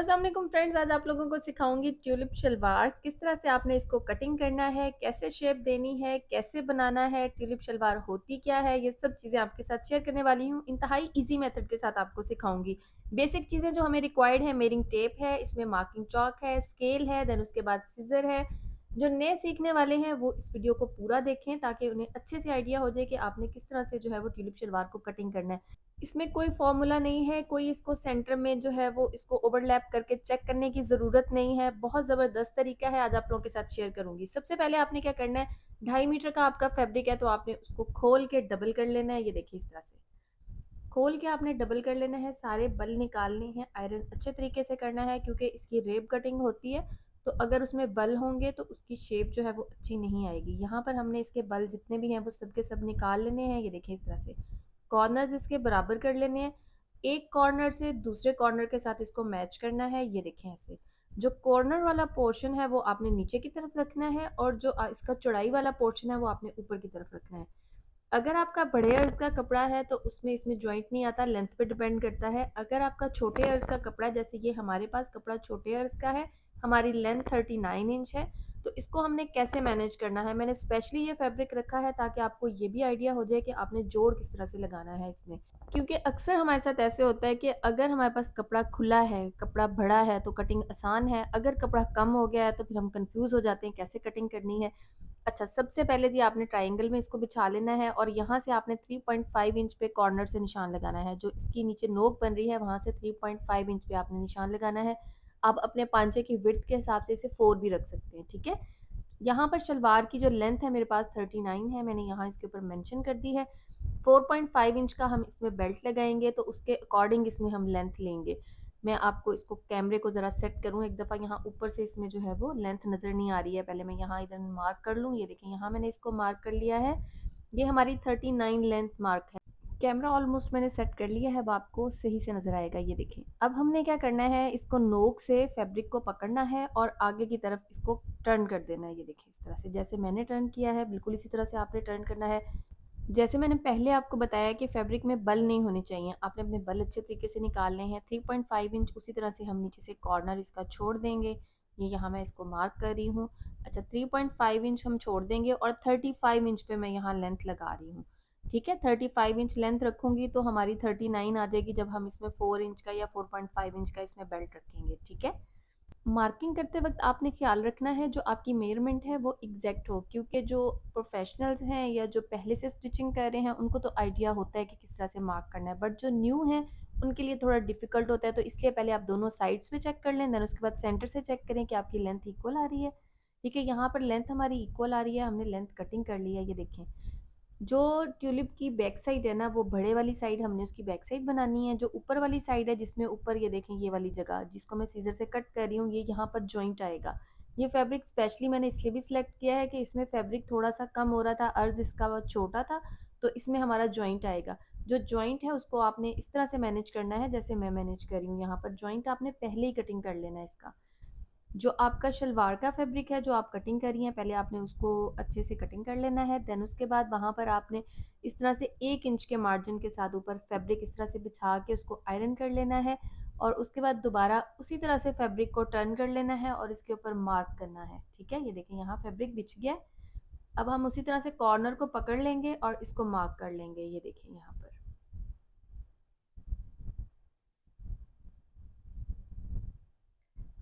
अस्सलाम वालेकुम फ्रेंड्स, आज आप लोगों को सिखाऊंगी ट्यूलिप शलवार। किस तरह से आपने इसको कटिंग करना है, कैसे शेप देनी है, कैसे बनाना है, ट्यूलिप शलवार होती क्या है, ये सब चीज़ें आपके साथ शेयर करने वाली हूँ। इंतहाई इजी मेथड के साथ आपको सिखाऊंगी। बेसिक चीज़ें जो हमें रिक्वायर्ड है, मेयरिंग टेप है, इसमें मार्किंग चॉक है, स्केल है, देन उसके बाद सीजर है। जो नए सीखने वाले हैं वो इस वीडियो को पूरा देखें ताकि उन्हें अच्छे से आइडिया हो जाए कि आपने किस तरह से जो है वो ट्यूलिप शलवार को कटिंग करना है। इसमें कोई फ़ॉर्मूला नहीं है, कोई इसको सेंटर में जो है वो इसको ओवरलैप करके चेक करने की ज़रूरत नहीं है। बहुत ज़बरदस्त तरीका है, आज आप लोगों के साथ शेयर करूँगी। सबसे पहले आपने क्या करना है, 2.5 मीटर का आपका फैब्रिक है तो आपने उसको खोल के डबल कर लेना है। ये देखिए इस तरह से। खोल के आपने डबल कर लेना है, सारे बल निकालने हैं, आयरन अच्छे तरीके से करना है क्योंकि इसकी रेब कटिंग होती है, तो अगर उसमें बल होंगे तो उसकी शेप जो है वो अच्छी नहीं आएगी। यहाँ पर हमने इसके बल जितने भी हैं वो सब के सब निकाल लेने हैं। ये देखिए इस तरह से। कॉर्नर्स इसके बराबर कर लेने हैं। एक कॉर्नर से दूसरे कॉर्नर के साथ इसको मैच करना है। ये देखें ऐसे। जो कॉर्नर वाला पोर्शन है वो आपने नीचे की तरफ रखना है और जो इसका चौड़ाई वाला पोर्शन है वो आपने ऊपर की तरफ रखना है। अगर आपका बड़े अर्ज का कपड़ा है तो उसमें इसमें जॉइंट नहीं आता, लेंथ पे डिपेंड करता है। अगर आपका छोटे अर्ज का कपड़ा है, जैसे ये हमारे पास कपड़ा छोटे अर्ज का है, हमारी लेंथ 39 इंच है, तो इसको हमने कैसे मैनेज करना है, मैंने स्पेशली ये फैब्रिक रखा है ताकि आपको ये भी आइडिया हो जाए कि आपने जोड़ किस तरह से लगाना है इसमें। क्योंकि अक्सर हमारे साथ ऐसे होता है कि अगर हमारे पास कपड़ा खुला है, कपड़ा बड़ा है तो कटिंग आसान है, अगर कपड़ा कम हो गया है तो फिर हम कंफ्यूज हो जाते हैं कैसे कटिंग करनी है। अच्छा, सबसे पहले जी आपने ट्रायंगल में इसको बिछा लेना है और यहाँ से आपने 3.5 इंच पे कॉर्नर से निशान लगाना है। जो इसकी नीचे नोक बन रही है वहाँ से 3.5 इंच पे आपने निशान लगाना है। आप अपने पांचे की विड्थ के हिसाब से इसे 4 भी रख सकते हैं, ठीक है। यहाँ पर शलवार की जो लेंथ है मेरे पास 39 है, मैंने यहाँ इसके ऊपर मेंशन कर दी है। 4.5 इंच का हम इसमें बेल्ट लगाएंगे तो उसके अकॉर्डिंग इसमें हम लेंथ लेंगे। मैं आपको इसको कैमरे को ज़रा सेट करूँ एक दफ़ा, यहाँ ऊपर से इसमें जो है वो लेंथ नज़र नहीं आ रही है। पहले मैं यहाँ इधर मार्क कर लूँ। ये देखें यहाँ मैंने इसको मार्क कर लिया है। ये हमारी 39 लेंथ मार्क है। कैमरा ऑलमोस्ट मैंने सेट कर लिया है, अब आपको सही से नज़र आएगा। ये देखें, अब हमने क्या करना है, इसको नोक से फैब्रिक को पकड़ना है और आगे की तरफ इसको टर्न कर देना है। ये देखिए इस तरह से, जैसे मैंने टर्न किया है बिल्कुल इसी तरह से आपने टर्न करना है। जैसे मैंने पहले आपको बताया कि फैब्रिक में बल नहीं होने चाहिए, आपने अपने बल अच्छे तरीके से निकालने हैं। 3.5 इंच उसी तरह से हम नीचे से कॉर्नर इसका छोड़ देंगे। ये यहाँ मैं इसको मार्क कर रही हूँ। अच्छा, 3.5 इंच हम छोड़ देंगे और 35 इंच पे मैं यहाँ लेंथ लगा रही हूँ। ठीक है, 35 इंच लेंथ रखूंगी तो हमारी 39 आ जाएगी जब हम इसमें 4 इंच का या 4.5 इंच का इसमें बेल्ट रखेंगे, ठीक है। मार्किंग करते वक्त आपने ख्याल रखना है जो आपकी मेजरमेंट है वो एग्जैक्ट हो, क्योंकि जो प्रोफेशनल्स हैं या जो पहले से स्टिचिंग कर रहे हैं उनको तो आइडिया होता है कि किस तरह से मार्क करना है, बट जो न्यू है उनके लिए थोड़ा डिफिकल्ट होता है। तो इसलिए पहले आप दोनों साइड्स पे चेक कर लें, देन उसके बाद सेंटर से चेक करें कि आपकी लेंथ इक्वल आ रही है। ठीक है, यहाँ पर लेंथ हमारी इक्वल आ रही है, हमने लेंथ कटिंग कर ली है। ये देखें, जो ट्यूलिप की बैक साइड है ना, वो बड़े वाली साइड हमने उसकी बैक साइड बनानी है। जो ऊपर वाली साइड है जिसमें ऊपर ये देखें ये वाली जगह जिसको मैं सीजर से कट कर रही हूँ, ये यहाँ पर जॉइंट आएगा। ये फैब्रिक स्पेशली मैंने इसलिए भी सिलेक्ट किया है कि इसमें फैब्रिक थोड़ा सा कम हो रहा था, अर्ज इसका बहुत छोटा था, तो इसमें हमारा जॉइंट आएगा। जो जॉइंट है उसको आपने इस तरह से मैनेज करना है जैसे मैं मैनेज कर रही हूँ। यहाँ पर जॉइंट आपने पहले ही कटिंग कर लेना है इसका। जो आपका शलवार का फैब्रिक है जो आप कटिंग कर रही हैं, पहले आपने उसको अच्छे से कटिंग कर लेना है। देन उसके बाद वहाँ पर आपने इस तरह से 1 इंच के मार्जिन के साथ ऊपर फैब्रिक इस तरह से बिछा के उसको आयरन कर लेना है और उसके बाद दोबारा उसी तरह से फैब्रिक को टर्न कर लेना है और इसके ऊपर मार्क करना है। ठीक है, ये देखें यहाँ फैब्रिक बिछ गया है। अब हम उसी तरह से कॉर्नर को पकड़ लेंगे और इसको मार्क कर लेंगे। ये देखें यहाँ पर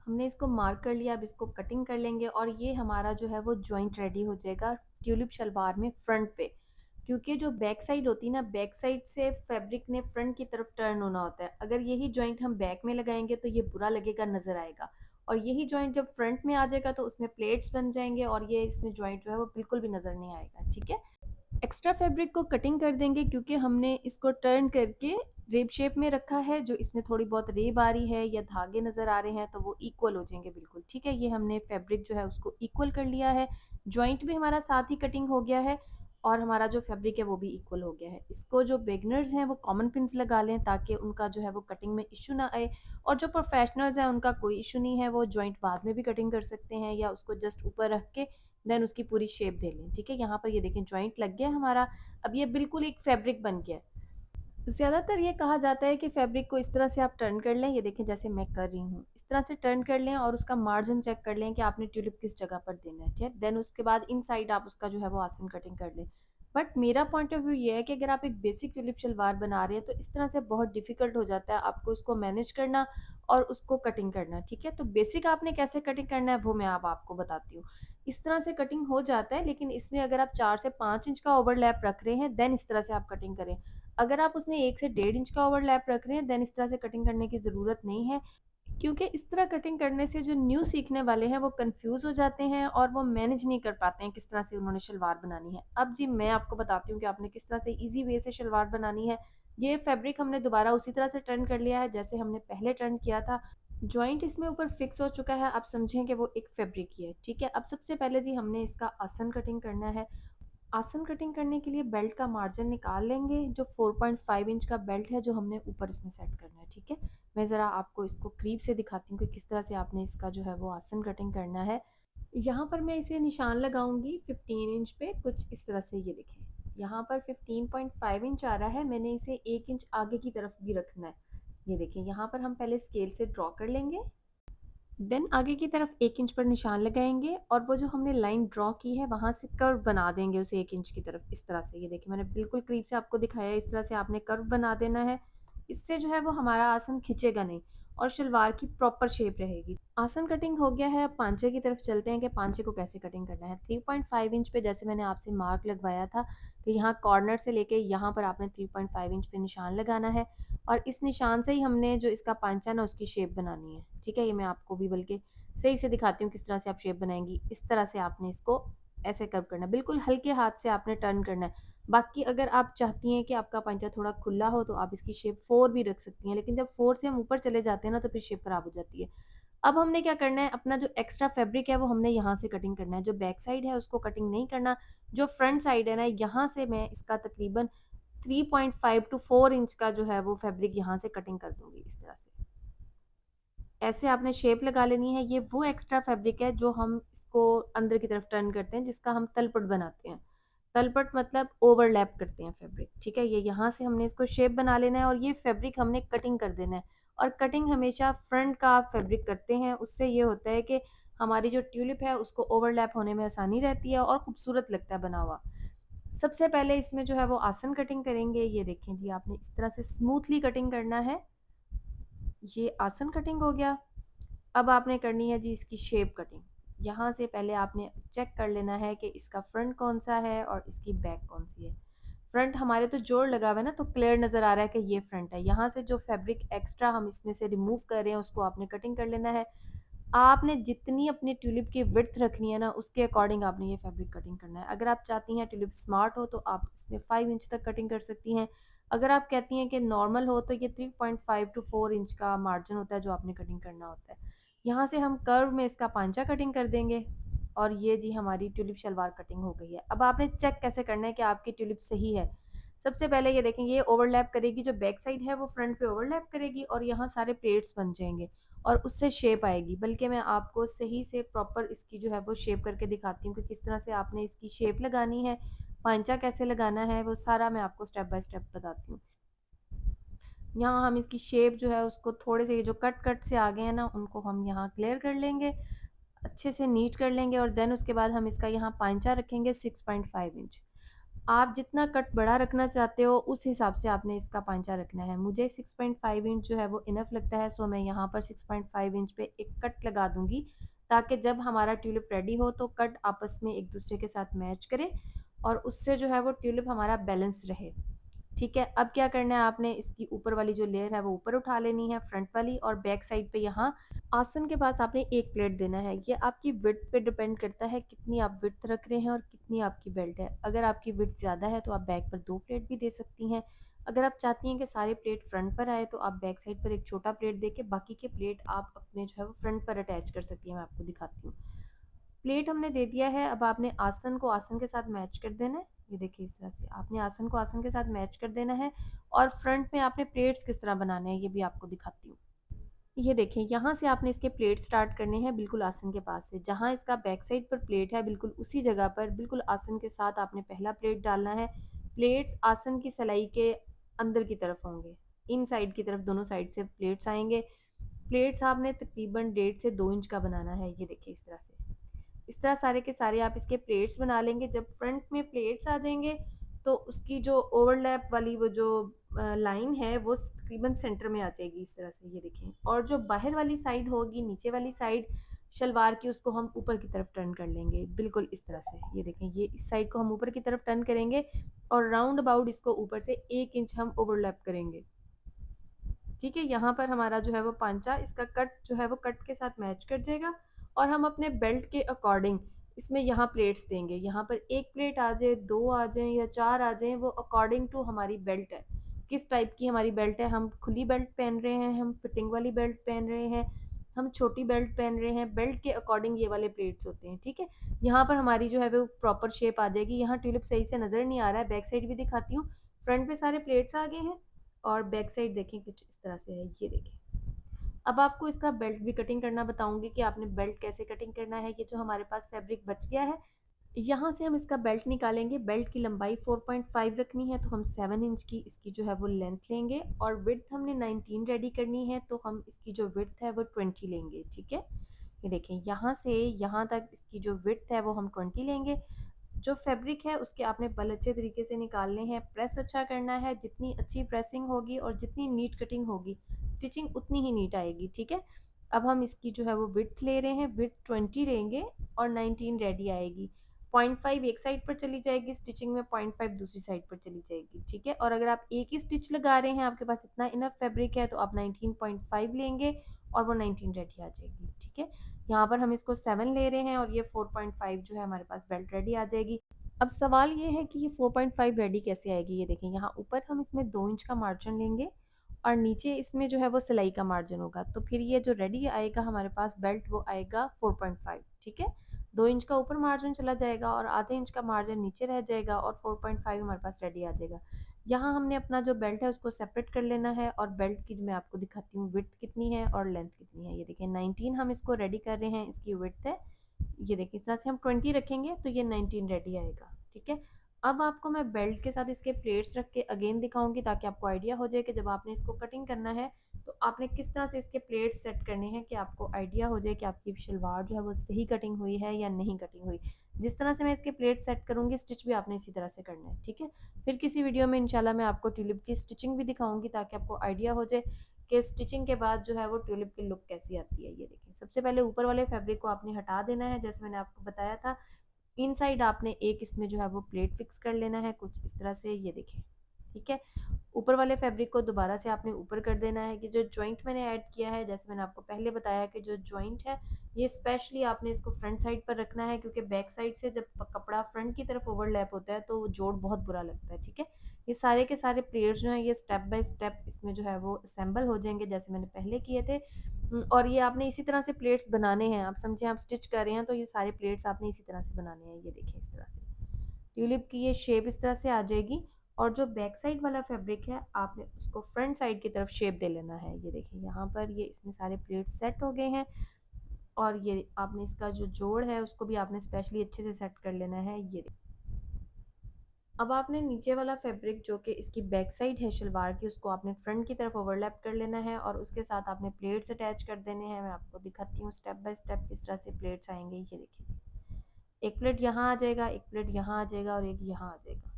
हमने इसको मार्क कर लिया। अब इसको कटिंग कर लेंगे और ये हमारा जो है वो जॉइंट रेडी हो जाएगा ट्यूलिप शलवार में फ्रंट पे। क्योंकि जो बैक साइड होती है ना, बैक साइड से फैब्रिक ने फ्रंट की तरफ टर्न होना होता है। अगर यही जॉइंट हम बैक में लगाएंगे तो ये बुरा लगेगा, नजर आएगा। और यही जॉइंट जब फ्रंट में आ जाएगा तो उसमें प्लेट्स बन जाएंगे और ये इसमें जॉइंट जो है वो बिल्कुल भी नजर नहीं आएगा, ठीक है। एक्स्ट्रा फैब्रिक को कटिंग कर देंगे क्योंकि हमने इसको टर्न करके रेब शेप में रखा है। जो इसमें थोड़ी बहुत रेब आ रही है या धागे नज़र आ रहे हैं तो वो इक्वल हो जाएंगे बिल्कुल, ठीक है। ये हमने फैब्रिक जो है उसको इक्वल कर लिया है। जॉइंट भी हमारा साथ ही कटिंग हो गया है और हमारा जो फैब्रिक है वो भी इक्वल हो गया है। इसको जो बिगनर्स हैं वो कॉमन पिंस लगा लें ताकि उनका जो है वो कटिंग में इशू ना आए, और जो प्रोफेशनल्स हैं उनका कोई इशू नहीं है, वो जॉइंट बाद में भी कटिंग कर सकते हैं या उसको जस्ट ऊपर रख के देन उसकी पूरी शेप दे लें, ठीक है। यहाँ पर ये देखें जॉइंट लग गया हमारा। अब ये बिल्कुल एक फैब्रिक बन गया है। ज़्यादातर ये कहा जाता है कि फैब्रिक को इस तरह से आप टर्न कर लें, ये देखें जैसे मैं कर रही हूँ। इस तरह से टर्न कर लें और उसका मार्जिन चेक कर लें कि आपने ट्यूलिप किस जगह पर देना है, ठीक? देन उसके बाद इनसाइड आप उसका जो है वो आसन कटिंग कर लें। बट मेरा पॉइंट ऑफ व्यू ये है कि अगर आप एक बेसिक ट्यूलिप शलवार बना रहे हैं तो इस तरह से बहुत डिफ़िकल्ट हो जाता है आपको उसको मैनेज करना और उसको कटिंग करना, ठीक है? तो बेसिक आपने कैसे कटिंग करना है वो मैं अब आपको बताती हूँ। इस तरह से कटिंग हो जाता है, लेकिन इसमें अगर आप 4 से 5 इंच का ओवरलैप रख रहे हैं देन इस तरह से आप कटिंग करें। अगर आप उसमें 1 से डेढ़ इंच का ओवरलैप रख रहे हैं देन इस तरह से कटिंग करने की ज़रूरत नहीं है, क्योंकि इस तरह कटिंग करने से जो न्यू सीखने वाले हैं वो कंफ्यूज हो जाते हैं और वो मैनेज नहीं कर पाते हैं किस तरह से उन्होंने शलवार बनानी है। अब जी मैं आपको बताती हूँ कि आपने किस तरह से ईजी वे से शलवार बनानी है। ये फैब्रिक हमने दोबारा उसी तरह से टर्न कर लिया है जैसे हमने पहले टर्न किया था। जॉइंट इसमें ऊपर फिक्स हो चुका है, आप समझें कि वो एक फैब्रिक ही है, ठीक है? अब सबसे पहले जी हमने इसका आसन कटिंग करना है। आसन कटिंग करने के लिए बेल्ट का मार्जिन निकाल लेंगे, जो 4.5 इंच का बेल्ट है जो हमने ऊपर इसमें सेट करना है, ठीक है? मैं ज़रा आपको इसको करीब से दिखाती हूँ कि किस तरह से आपने इसका जो है वो आसन कटिंग करना है। यहाँ पर मैं इसे निशान लगाऊंगी 15 इंच पे, कुछ इस तरह से, ये देखें यहाँ पर 15.5 इंच आ रहा है, मैंने इसे 1 इंच आगे की तरफ भी रखना है। ये देखें यहाँ पर हम पहले स्केल से ड्रॉ कर लेंगे, देन आगे की तरफ 1 इंच पर निशान लगाएँगे और वो जो हमने लाइन ड्रॉ की है वहाँ से कर्व बना देंगे उसे 1 इंच की तरफ, इस तरह से। ये देखिए मैंने बिल्कुल करीब से आपको दिखाया है, इस तरह से आपने कर्व बना देना है। इससे जो है वो हमारा आसन खिंचेगा नहीं और शलवार की प्रॉपर शेप रहेगी। आसन कटिंग हो गया है, अब पांचे की तरफ चलते हैं कि पांचे को कैसे कटिंग करना है। 3.5 इंच पे जैसे मैंने आपसे मार्क लगवाया था कि यहाँ कॉर्नर से लेके यहाँ पर आपने 3.5 इंच पे निशान लगाना है और इस निशान से ही हमने जो इसका पांचा ना उसकी शेप बनानी है, ठीक है? ये मैं आपको भी बल्कि सही से दिखाती हूँ किस तरह से आप शेप बनाएंगी। इस तरह से आपने इसको ऐसे कर्व करना है, बिल्कुल हल्के हाथ से आपने टर्न करना है। बाकी अगर आप चाहती हैं कि आपका पांचा थोड़ा खुला हो तो आप इसकी शेप 4 भी रख सकती हैं, लेकिन जब 4 से हम ऊपर चले जाते हैं ना तो फिर शेप खराब हो जाती है। अब हमने क्या करना है, अपना जो एक्स्ट्रा फैब्रिक है वो हमने यहाँ से कटिंग करना है, जो बैक साइड है उसको कटिंग नहीं करना। जो फ्रंट साइड है ना, यहाँ से मैं इसका तकरीबन 3.5 टू 4 इंच का जो है वो फैब्रिक यहाँ से कटिंग कर दूंगी, इस तरह से। ऐसे आपने शेप लगा लेनी है। ये वो एक्स्ट्रा फैब्रिक है जो हम इसको अंदर की तरफ टर्न करते हैं, जिसका हम तलपट बनाते हैं। तलपट मतलब ओवरलैप करते हैं फैब्रिक, ठीक है? ये यहाँ से हमने इसको शेप बना लेना है और ये फैब्रिक हमने कटिंग कर देना है। और कटिंग हमेशा फ्रंट का आप फैब्रिक करते हैं, उससे ये होता है कि हमारी जो ट्यूलिप है उसको ओवरलैप होने में आसानी रहती है और खूबसूरत लगता है बना हुआ। सबसे पहले इसमें जो है वो आसन कटिंग करेंगे। ये देखें जी, आपने इस तरह से स्मूथली कटिंग करना है। ये आसन कटिंग हो गया। अब आपने करनी है जी इसकी शेप कटिंग। यहाँ से पहले आपने चेक कर लेना है कि इसका फ्रंट कौन सा है और इसकी बैक कौन सी है। फ्रंट हमारे तो जोड़ लगा हुआ है ना, तो क्लियर नज़र आ रहा है कि ये फ्रंट है। यहाँ से जो फैब्रिक एक्स्ट्रा हम इसमें से रिमूव कर रहे हैं उसको आपने कटिंग कर लेना है। आपने जितनी अपनी ट्यूलिप की विड्थ रखनी है ना उसके अकॉर्डिंग आपने ये फैब्रिक कटिंग करना है। अगर आप चाहती हैं ट्यूलिप स्मार्ट हो तो आप इसमें 5 इंच तक कटिंग कर सकती हैं। अगर आप कहती हैं कि नॉर्मल हो तो ये 3.5 टू 4 इंच का मार्जिन होता है जो आपने कटिंग करना होता है। यहाँ से हम कर्व में इसका पांचा कटिंग कर देंगे और ये जी हमारी ट्यूलिप शलवार कटिंग हो गई है। अब आपने चेक कैसे करना है कि आपकी ट्यूलिप सही है। सबसे पहले ये देखें, ये ओवरलैप करेगी, जो बैक साइड है वो फ्रंट पे ओवरलैप करेगी और यहाँ सारे प्लेट्स बन जाएंगे और उससे शेप आएगी। बल्कि मैं आपको सही से प्रॉपर इसकी जो है वो शेप करके दिखाती हूँ कि किस तरह से आपने इसकी शेप लगानी है, पांचा कैसे लगाना है, वो सारा मैं आपको स्टेप बाय स्टेप बताती हूँ। यहाँ हम इसकी शेप जो है उसको थोड़े से, ये जो कट कट से आ गए हैं ना उनको हम यहाँ क्लियर कर लेंगे, अच्छे से नीट कर लेंगे और देन उसके बाद हम इसका यहाँ पांचा रखेंगे 6.5 इंच। आप जितना कट बड़ा रखना चाहते हो उस हिसाब से आपने इसका पांचा रखना है। मुझे 6.5 इंच जो है वो इनफ लगता है, सो मैं यहाँ पर 6.5 इंच पे एक कट लगा दूंगी ताकि जब हमारा ट्यूलिप रेडी हो तो कट आपस में एक दूसरे के साथ मैच करे और उससे जो है वो ट्यूलिप हमारा बैलेंस रहे। ठीक है, अब क्या करना है, आपने इसकी ऊपर वाली जो लेयर है वो ऊपर उठा लेनी है, फ्रंट वाली, और बैक साइड पे यहाँ आसन के पास आपने एक प्लेट देना है। ये आपकी विड्थ पे डिपेंड करता है कितनी आप विड्थ रख रहे हैं और कितनी आपकी बेल्ट है। अगर आपकी विड्थ ज़्यादा है तो आप बैक पर 2 प्लेट भी दे सकती हैं। अगर आप चाहती हैं कि सारे प्लेट फ्रंट पर आए तो आप बैक साइड पर एक छोटा प्लेट देके बाकी के प्लेट आप अपने जो है वो फ्रंट पर अटैच कर सकती हैं। मैं आपको दिखाती हूँ। प्लेट हमने दे दिया है, अब आपने आसन को आसन के साथ मैच कर देना है। ये देखिए इस तरह से आपने आसन को आसन के साथ मैच कर देना है और फ्रंट में आपने प्लेट्स किस तरह बनाने हैं ये भी आपको दिखाती हूँ। ये देखिए यहाँ से आपने इसके प्लेट स्टार्ट करने हैं बिल्कुल आसन के पास से, जहाँ इसका बैक साइड पर प्लेट है बिल्कुल उसी जगह पर बिल्कुल आसन के साथ आपने पहला प्लेट डालना है। प्लेट्स आसन की सिलाई के अंदर की तरफ होंगे, इन साइड की तरफ दोनों साइड से प्लेट्स आएंगे। प्लेट्स आपने तकरीबन 1.5 से 2 इंच का बनाना है, ये देखिए इस तरह से। इस तरह सारे के सारे आप इसके प्लेट्स बना लेंगे। जब फ्रंट में प्लेट्स आ जाएंगे तो उसकी जो ओवरलैप वाली वो जो लाइन है वो तकरीबन सेंटर में आ जाएगी इस तरह से, ये देखें। और जो बाहर वाली साइड होगी, नीचे वाली साइड शलवार की, उसको हम ऊपर की तरफ टर्न कर लेंगे बिल्कुल इस तरह से, ये देखें। ये इस साइड को हम ऊपर की तरफ टर्न करेंगे और राउंड अबाउट इसको ऊपर से 1 इंच हम ओवरलैप करेंगे। ठीक है, यहाँ पर हमारा जो है वो पांचा, इसका कट जो है वो कट के साथ मैच कर जाएगा। और हम अपने बेल्ट के अकॉर्डिंग इसमें यहाँ प्लेट्स देंगे। यहाँ पर एक प्लेट आ जाए, दो आ जाए या चार आ जाए, वो अकॉर्डिंग टू हमारी बेल्ट है, किस टाइप की हमारी बेल्ट है। हम खुली बेल्ट पहन रहे हैं, हम फिटिंग वाली बेल्ट पहन रहे हैं, हम छोटी बेल्ट पहन रहे हैं, बेल्ट के अकॉर्डिंग ये वाले प्लेट्स होते हैं। ठीक है, यहाँ पर हमारी जो है वो प्रॉपर शेप आ जाएगी। यहाँ ट्यूलिप सही से नज़र नहीं आ रहा है, बैक साइड भी दिखाती हूँ। फ्रंट पे सारे प्लेट्स आ गए हैं और बैक साइड देखें कुछ इस तरह से है, ये देखें। अब आपको इसका बेल्ट भी कटिंग करना बताऊंगी कि आपने बेल्ट कैसे कटिंग करना है। ये जो हमारे पास फैब्रिक बच गया है, यहाँ से हम इसका बेल्ट निकालेंगे। बेल्ट की लंबाई 4.5 रखनी है, तो हम 7 इंच की इसकी जो है वो लेंथ लेंगे। और विड्थ हमने 19 रेडी करनी है, तो हम इसकी जो विड्थ है वो 20 लेंगे। ठीक है, ये देखें, यहाँ से यहाँ तक इसकी जो विड्थ है वो हम 20 लेंगे। जो फैब्रिक है उसके आपने बल अच्छे तरीके से निकालने हैं, प्रेस अच्छा करना है। जितनी अच्छी प्रेसिंग होगी और जितनी नीट कटिंग होगी, स्टिचिंग उतनी ही नीट आएगी। ठीक है, अब हम इसकी जो है वो विड्थ ले रहे हैं, विड्थ 20 लेंगे और 19 रेडी आएगी। 0.5 एक साइड पर चली जाएगी स्टिचिंग में, 0.5 दूसरी साइड पर चली जाएगी। ठीक है, और अगर आप एक ही स्टिच लगा रहे हैं, आपके पास इतना इनफ फैब्रिक है, तो आप 19.5 लेंगे और वो 19 रेडी आ जाएगी। ठीक है, यहाँ पर हम इसको 7 ले रहे हैं और ये 4.5 जो है हमारे पास बेल्ट रेडी आ जाएगी। अब सवाल ये है कि ये 4.5 रेडी कैसे आएगी। ये देखें, यहाँ ऊपर हम इसमें 2 इंच का मार्जिन लेंगे और नीचे इसमें जो है वो सिलाई का मार्जिन होगा, तो फिर ये जो रेडी आएगा हमारे पास बेल्ट वो आएगा 4.5। ठीक है, 2 इंच का ऊपर मार्जिन चला जाएगा और आधे इंच का मार्जिन नीचे रह जाएगा और 4.5 हमारे पास रेडी आ जाएगा। यहाँ हमने अपना जो बेल्ट है उसको सेपरेट कर लेना है और बेल्ट की मैं आपको दिखाती हूँ विड्थ कितनी है और लेंथ कितनी है। ये देखिए 19 हम इसको रेडी कर रहे हैं, इसकी विड्थ है। ये देखिए, इस तरह से हम 20 रखेंगे तो ये 19 रेडी आएगा। ठीक है, अब आपको मैं बेल्ट के साथ इसके प्लेट्स रख के अगेन दिखाऊंगी, ताकि आपको आइडिया हो जाए कि जब आपने इसको कटिंग करना है तो आपने किस तरह से इसके प्लेट्स सेट करने हैं, कि आपको आइडिया हो जाए कि आपकी शलवार जो है वो सही कटिंग हुई है या नहीं कटिंग हुई। जिस तरह से मैं इसके प्लेट सेट करूंगी, स्टिच भी आपने इसी तरह से करना है। ठीक है, फिर किसी वीडियो में इंशाल्लाह मैं आपको ट्यूलिप की स्टिचिंग भी दिखाऊंगी, ताकि आपको आइडिया हो जाए कि स्टिचिंग के बाद जो है वो ट्यूलिप की लुक कैसी आती है। ये देखिए, सबसे पहले ऊपर वाले फैब्रिक को आपने हटा देना है, जैसे मैंने आपको बताया था। इनसाइड आपने एक इसमें जो है वो प्लेट फिक्स कर लेना है कुछ इस तरह से, ये देखिए। ठीक है, ऊपर वाले फैब्रिक को दोबारा से आपने ऊपर कर देना है। कि जो जॉइंट मैंने ऐड किया है, जैसे मैंने आपको पहले बताया कि जो जॉइंट है ये स्पेशली आपने इसको फ्रंट साइड पर रखना है, क्योंकि बैक साइड से जब कपड़ा फ्रंट की तरफ ओवरलैप होता है तो वो जोड़ बहुत बुरा लगता है। ठीक है, ये सारे के सारे प्लेट्स जो हैं ये स्टेप बाय स्टेप इसमें जो है वो असेंबल हो जाएंगे, जैसे मैंने पहले किए थे। और ये आपने इसी तरह से प्लेट्स बनाने हैं। आप समझे, आप स्टिच कर रहे हैं तो ये सारे प्लेट्स आपने इसी तरह से बनाने हैं। ये देखिए, इस तरह से ट्यूलिप की ये शेप इस तरह से आ जाएगी। और जो बैक साइड वाला फैब्रिक है आपने उसको फ्रंट साइड की तरफ शेप दे लेना है। ये देखिए, यहाँ पर ये इसमें सारे प्लेट्स सेट हो गए हैं और ये आपने इसका जो जोड़ है उसको भी आपने स्पेशली अच्छे से सेट कर लेना है। ये अब आपने नीचे वाला फैब्रिक जो कि इसकी बैक साइड है शलवार की, उसको आपने फ्रंट की तरफ ओवरलैप कर लेना है और उसके साथ आपने प्लेट्स अटैच कर देने हैं। मैं आपको दिखाती हूँ स्टेप बाय स्टेप किस तरह से प्लेट्स आएंगे। ये देखिए, एक प्लेट यहाँ आ जाएगा, एक प्लेट यहाँ आ जाएगा और एक यहाँ आ जाएगा।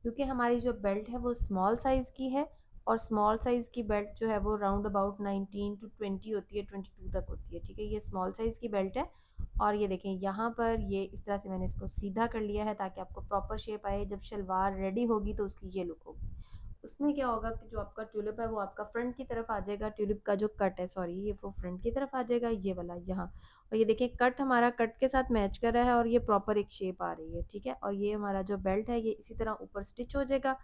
क्योंकि हमारी जो बेल्ट है वो स्मॉल साइज़ की है और स्मॉल साइज़ की बेल्ट जो है वो राउंड अबाउट 19 to 20 होती है, 22 तक होती है। ठीक है, ये स्मॉल साइज़ की बेल्ट है। और ये देखें, यहाँ पर ये इस तरह से मैंने इसको सीधा कर लिया है ताकि आपको प्रॉपर शेप आए। जब शलवार रेडी होगी तो उसकी ये लुक होगी। उसमें क्या होगा कि जो आपका ट्यूलिप है वो आपका फ्रंट की तरफ आ जाएगा। ट्यूलिप का जो कट है, सॉरी, ये वो फ्रंट की तरफ आ जाएगा, ये वाला यहाँ। और ये देखिए, कट हमारा कट के साथ मैच कर रहा है और ये प्रॉपर एक शेप आ रही है। ठीक है, और ये हमारा जो बेल्ट है ये इसी तरह ऊपर स्टिच हो जाएगा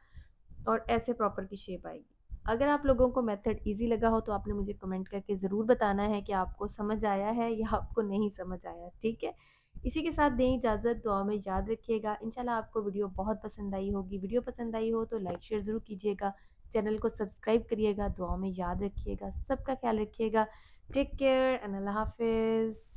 और ऐसे प्रॉपर की शेप आएगी। अगर आप लोगों को मेथड इजी लगा हो तो आपने मुझे कमेंट करके ज़रूर बताना है कि आपको समझ आया है या आपको नहीं समझ आया। ठीक है, इसी के साथ दें इजाज़त, दुआ में याद रखिएगा। इंशाल्लाह आपको वीडियो बहुत पसंद आई होगी। वीडियो पसंद आई हो तो लाइक शेयर ज़रूर कीजिएगा, चैनल को सब्सक्राइब करिएगा, दुआ में याद रखिएगा, सबका ख्याल रखिएगा। टेक केयर एंड अल्लाह हाफिज़।